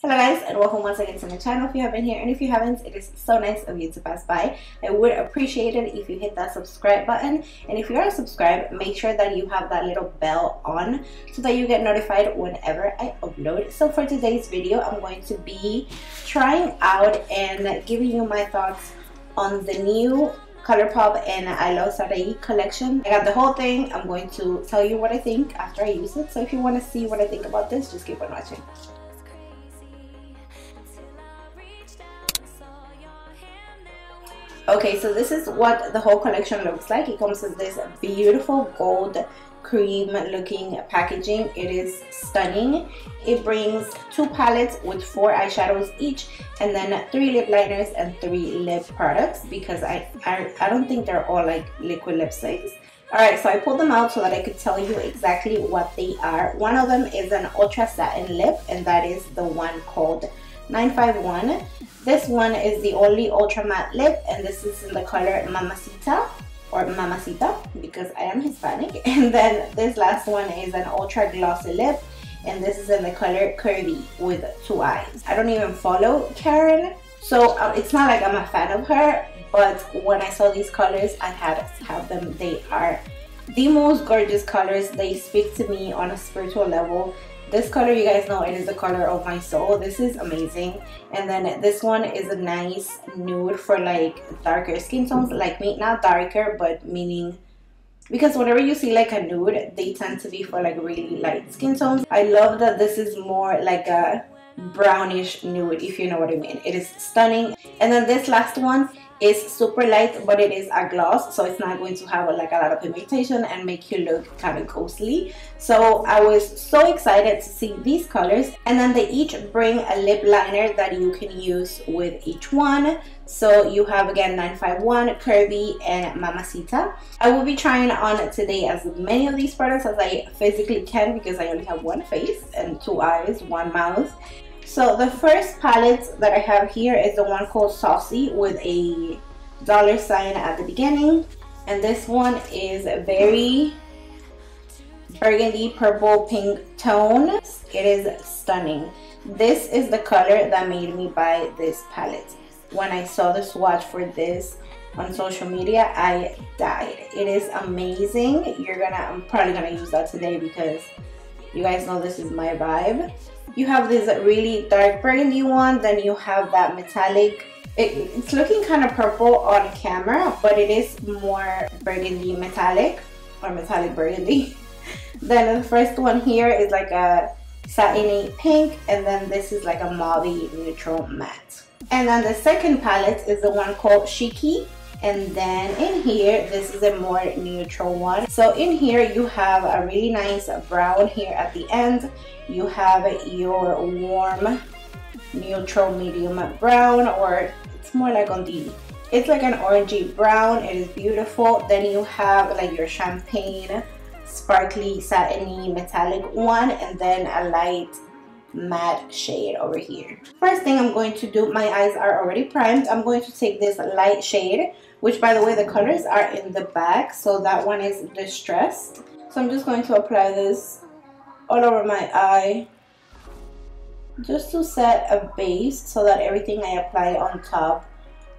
Hello guys, and welcome once again to my channel if you have been here, and if you haven't, it is so nice of you to pass by. I would appreciate it if you hit that subscribe button, and if you are subscribed, make sure that you have that little bell on so that you get notified whenever I upload. So for today's video, I'm going to be trying out and giving you my thoughts on the new Colourpop and iLuvSarahii collection. I got the whole thing. I'm going to tell you what I think after I use it, so if you want to see what I think about this, just keep on watching. Okay, so this is what the whole collection looks like. It comes with this beautiful gold cream looking packaging. It is stunning. It brings 2 palettes with 4 eyeshadows each, and then 3 lip liners and 3 lip products, because I don't think they're all like liquid lipsticks. Alright, so I pulled them out so that I could tell you exactly what they are. One of them is an ultra satin lip, and that is the one called 951. This one is the only ultra matte lip, and this is in the color Mamacita, or Mamacita, because I am Hispanic. And then this last one is an ultra glossy lip, and this is in the color Curvy with 2 eyes. I don't even follow Karen, so it's not like I'm a fan of her, but when I saw these colors, I had to have them. They are the most gorgeous colors. They speak to me on a spiritual level. This color, you guys know, it is the color of my soul. This is amazing. And then this one is a nice nude for like darker skin tones like me. Not darker, but meaning, because whenever you see like a nude, they tend to be for like really light skin tones. I love that this is more like a brownish nude, if you know what I mean. It is stunning. And then this last one is super light, but it is a gloss, so it's not going to have like a lot of pigmentation and make you look kind of ghostly. So I was so excited to see these colors. And then they each bring a lip liner that you can use with each one. So you have again 951, Curvy, and Mamacita. I will be trying on today as many of these products as I physically can, because I only have one face and 2 eyes, 1 mouth. So the first palette that I have here is the one called Saucy with a $sign at the beginning. And this one is a very burgundy purple pink tone. It is stunning. This is the color that made me buy this palette. When I saw the swatch for this on social media, I died. It is amazing. I'm probably gonna use that today, because you guys know this is my vibe. You have this really dark burgundy one, then you have that metallic. It's looking kind of purple on camera, but it is more burgundy metallic, or metallic burgundy. Then the first one here is like a satiny pink, and then this is like a mauvey neutral matte. And then the second palette is the one called Cheeky. And then in here, this is a more neutral one. So in here you have a really nice brown here at the end. You have your warm neutral medium brown, or it's more like it's like an orangey brown. It is beautiful. Then you have like your champagne sparkly satiny metallic one, and then a light matte shade over here. First thing I'm going to do, my eyes are already primed. I'm going to take this light shade, which by the way, the colors are in the back, so that one is Distressed. So I'm just going to apply this all over my eye, just to set a base so that everything I apply on top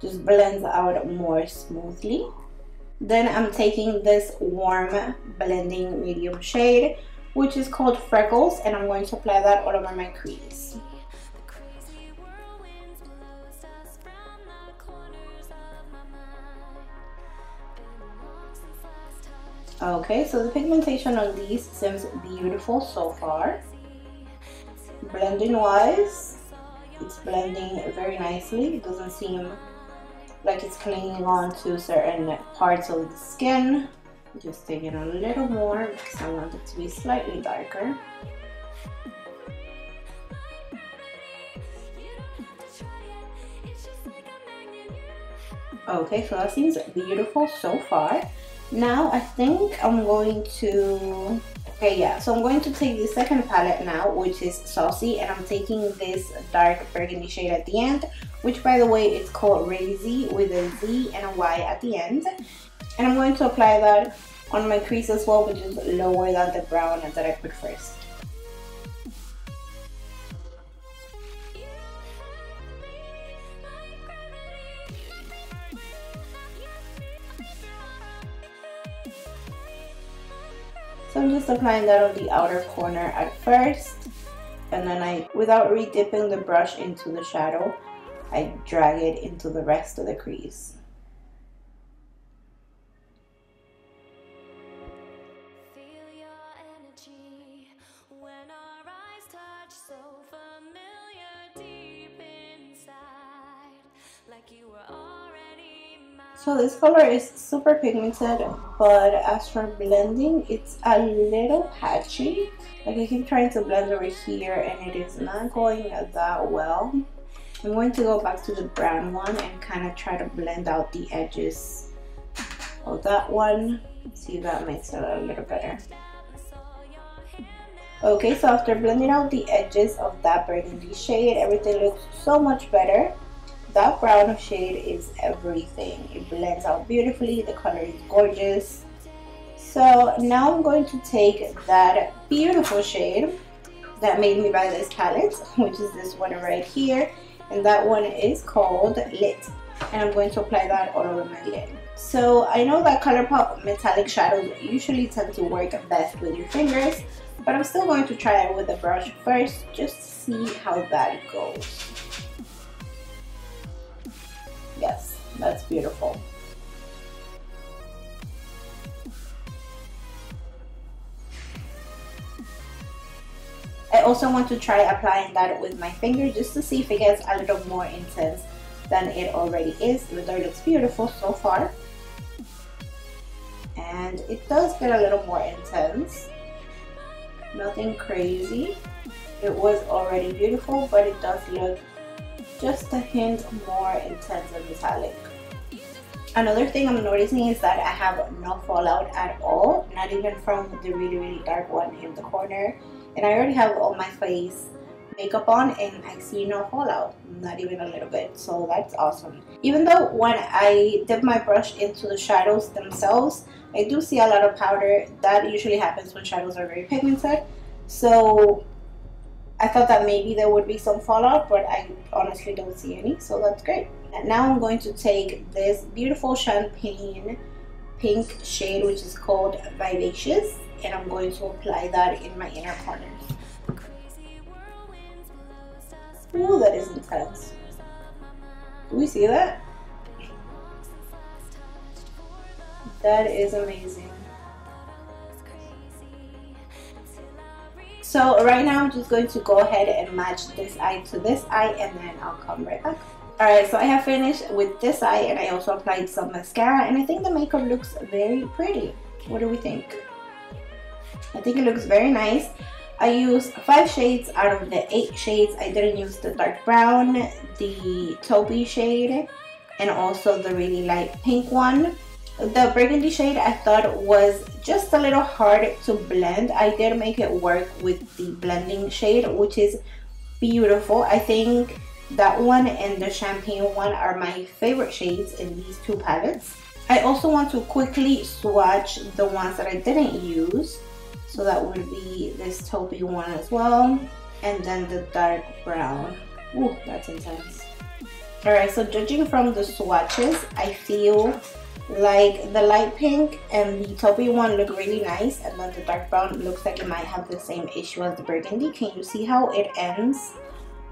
just blends out more smoothly. Then I'm taking this warm blending medium shade, which is called Freckles, and I'm going to apply that all over my crease. Okay, so the pigmentation on these seems beautiful so far. Blending wise, it's blending very nicely. It doesn't seem like it's clinging on to certain parts of the skin. Just taking a little more because I want it to be slightly darker. Okay, so that seems beautiful so far. Now I think I'm going to, so I'm going to take the second palette now, which is Saucy, and I'm taking this dark burgundy shade at the end, which by the way, it's called Razy with a Z and a Y at the end. And I'm going to apply that on my crease as well, which is lower than the brown that I put first. So I'm just applying that on the outer corner at first, and then without re-dipping the brush into the shadow, I drag it into the rest of the crease. So this color is super pigmented, but as for blending, it's a little patchy. Like I keep trying to blend over here and it is not going that well. I'm going to go back to the brown one and kind of try to blend out the edges of that one. See if that makes it a little better. Okay, so after blending out the edges of that burgundy shade, everything looks so much better. That brown shade is everything. It blends out beautifully. The color is gorgeous. So now I'm going to take that beautiful shade that made me buy this palette, which is this one right here, and that one is called Lit, and I'm going to apply that all over my lid. So I know that Colourpop metallic shadows usually tend to work best with your fingers, but I'm still going to try it with a brush first just to see how that goes. Yes, that's beautiful. I also want to try applying that with my finger just to see if it gets a little more intense than it already is. The dye looks beautiful so far. And it does get a little more intense. Nothing crazy. It was already beautiful, but it does look just a hint more intense and metallic. Another thing I'm noticing is that I have no fallout at all, not even from the really dark one in the corner, and I already have all my face makeup on and I see no fallout, not even a little bit, so that's awesome. Even though when I dip my brush into the shadows themselves, I do see a lot of powder. That usually happens when shadows are very pigmented, so I thought that maybe there would be some fallout, but I honestly don't see any, so that's great. And now I'm going to take this beautiful champagne pink shade, which is called Vivacious, and I'm going to apply that in my inner corners. Ooh, that is intense. Do we see that? That is amazing. So right now I'm just going to go ahead and match this eye to this eye, and then I'll come right back. Alright, so I have finished with this eye, and I also applied some mascara, and I think the makeup looks very pretty. What do we think? I think it looks very nice. I used 5 shades out of the 8 shades. I didn't use the dark brown, the taupey shade, and also the really light pink one. The burgundy shade I thought was just a little hard to blend. I did make it work with the blending shade, which is beautiful. I think that one and the champagne one are my favorite shades in these two palettes. I also want to quickly swatch the ones that I didn't use. So that would be this taupey one as well, and then the dark brown. Ooh, that's intense. Alright, so judging from the swatches, I feel like the light pink and the taupey one look really nice, and then the dark brown looks like it might have the same issue as the burgundy. Can you see how it ends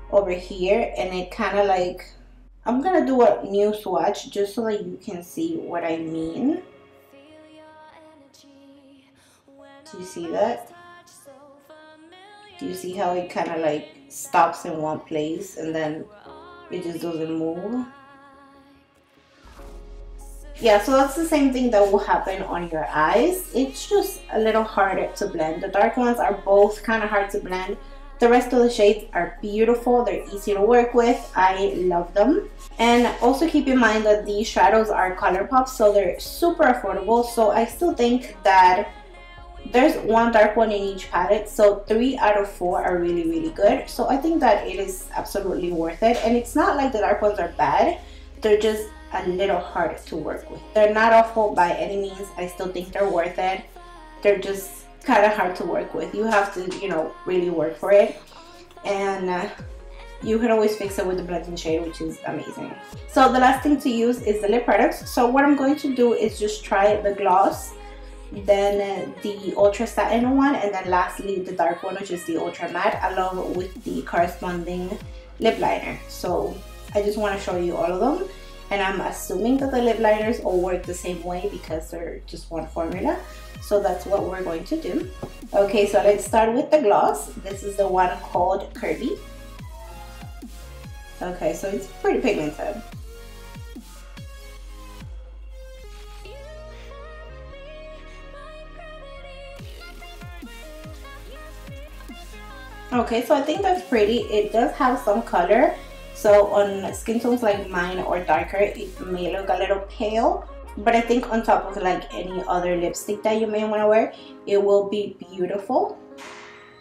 over here? And it kind of like, I'm gonna do a new swatch just so that you can see what I mean. Do you see that? Do you see how it kind of like stops in one place and then it just doesn't move? Yeah, so that's the same thing that will happen on your eyes. It's just a little harder to blend. The dark ones are both kind of hard to blend. The rest of the shades are beautiful. They're easy to work with. I love them. And also keep in mind that these shadows are Colourpop, so they're super affordable. So I still think that there's one dark one in each palette, so 3 out of 4 are really good. So I think that it is absolutely worth it. And it's not like the dark ones are bad. They're just a little hard to work with. They're not awful by any means. I still think they're worth it. They're just kind of hard to work with. You have to, you know, really work for it, and you can always fix it with the blending shade, which is amazing. So the last thing to use is the lip products. So what I'm going to do is just try the gloss then the ultra satin one, and then lastly the dark one, which is the ultra matte, along with the corresponding lip liner. So I just want to show you all of them, and I'm assuming that the lip liners all work the same way because they're just one formula. So that's what we're going to do. Okay, so let's start with the gloss. This is the one called Curvy. Okay, so it's pretty pigmented. Okay, so I think that's pretty. It does have some color, so on skin tones like mine or darker, it may look a little pale, but I think on top of like any other lipstick that you may want to wear, it will be beautiful.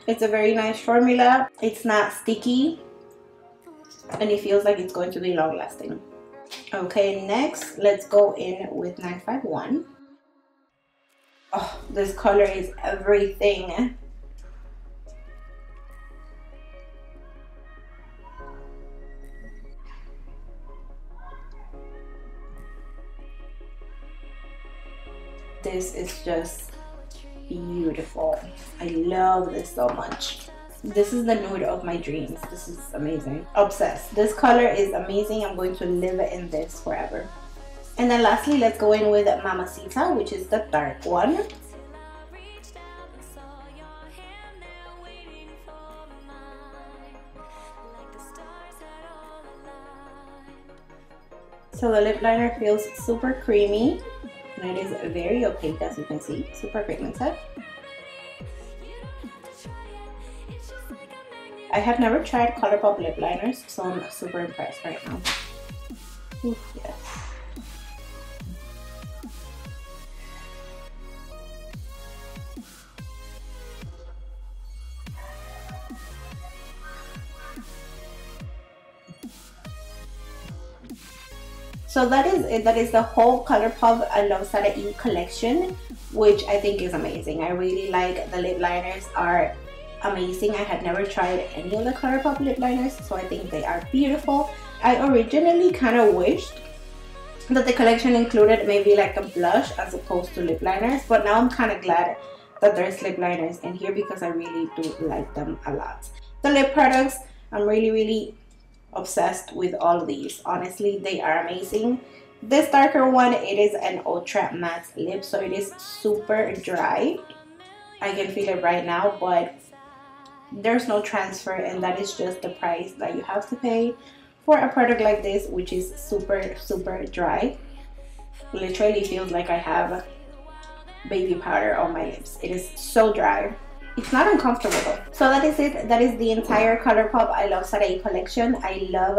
It's a very nice formula. It's not sticky, and it feels like it's going to be long lasting. Okay, next let's go in with 951. Oh, this color is everything. This is just beautiful. I love this so much. This is the nude of my dreams. This is amazing. Obsessed. This color is amazing. I'm going to live in this forever. And then lastly, let's go in with Mamacita, which is the dark one. So the lip liner feels super creamy, and it is very opaque, as you can see, super pigmented. I have never tried Colourpop lip liners, so I'm super impressed right now. Oof, yes. So that is it. That is the whole Colourpop iLuvSarahii collection, which I think is amazing. I really like the lip liners, are amazing. I had never tried any of the Colourpop lip liners, so I think they are beautiful. I originally kind of wished that the collection included maybe like a blush as opposed to lip liners, but now I'm kind of glad that there's lip liners in here because I really do like them a lot. The lip products, I'm really obsessed with all of these. Honestly, they are amazing. This darker one, it is an ultra matte lip, so it is super dry. I can feel it right now, but there's no transfer, and that is just the price that you have to pay for a product like this, which is super dry. Literally feels like I have baby powder on my lips. It is so dry. It's not uncomfortable though. So that is it. That is the entire Colourpop iLuvSarahii collection. I love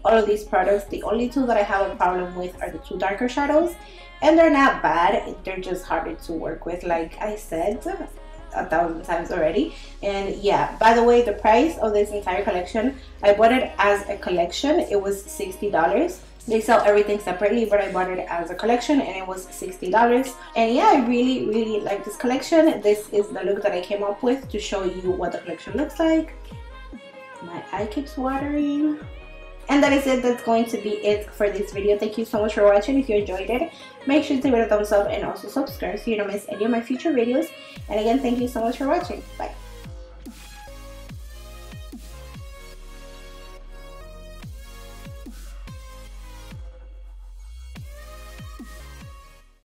all of these products. The only two that I have a problem with are the two darker shadows, and they're not bad, they're just harder to work with, like I said 1,000 times already. And yeah, by the way, the price of this entire collection, I bought it as a collection. It was $60. They sell everything separately, but I bought it as a collection and it was $60. And yeah, I really like this collection. This is the look that I came up with to show you what the collection looks like. My eye keeps watering. And that is it. That's going to be it for this video. Thank you so much for watching. If you enjoyed it, make sure to give it a thumbs up and also subscribe so you don't miss any of my future videos. And again, thank you so much for watching. Bye.